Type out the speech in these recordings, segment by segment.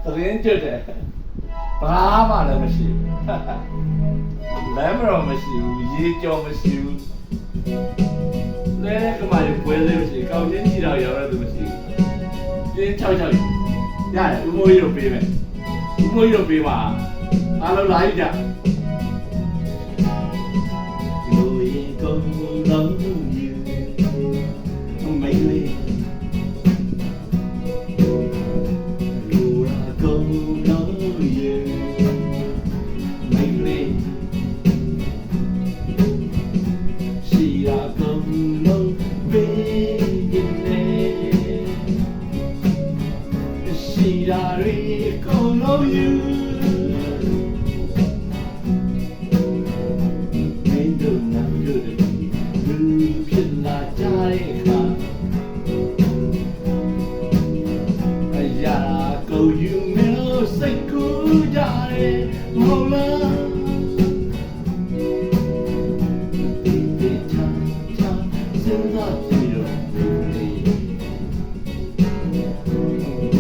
သတင်းကျွတ်တယ်ဘာမှလည်းမရှိဘူးလမ်းမတော်မရှိဘူးရေကြော်မရှိဘူးလဲကမှရပွဲလေးမရှိကောင်းချင်းကြည့်တော့ရောက်ရသူမရှိဘူးပြင်း6ရတယ်ဦးမိုးကြီးတို့ပေးမယ်ဦးမိုးကြီးတို့ပေးပါအားလုံးလာကြည့်ကြလူရင်ကုန်လုံးယူမိတ်လေးလူရာကုန်လုံးယူမိတ်လေးရှိရာကုန်လုံးပေးနေရှိရာတွေကုန်လုံးယူYou know, say good, darling, hold on.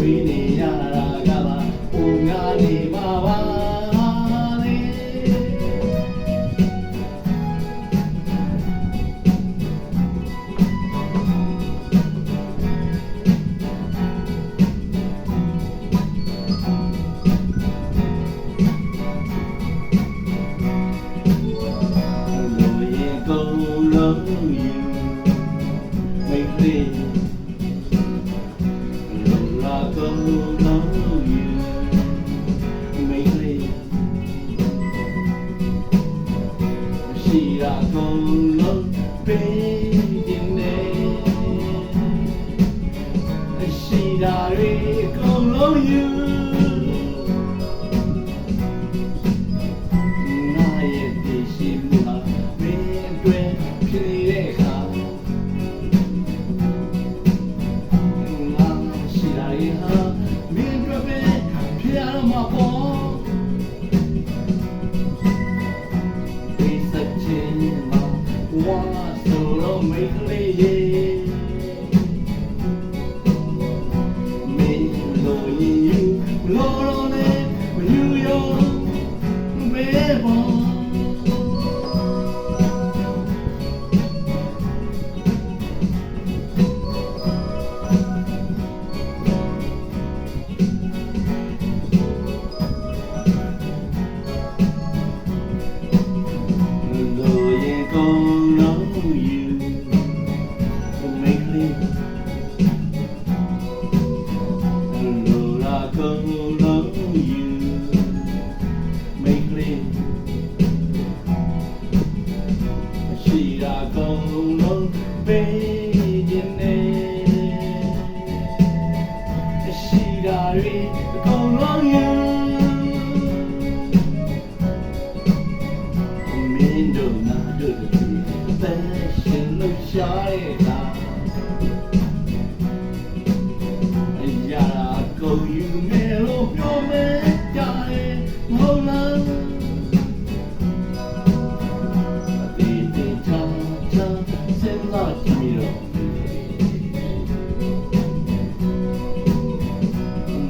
We need a gala, Ungani Mawani.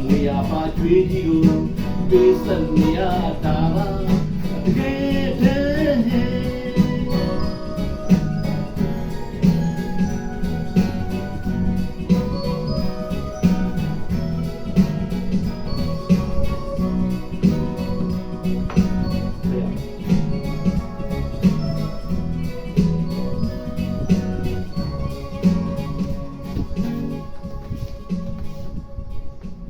We are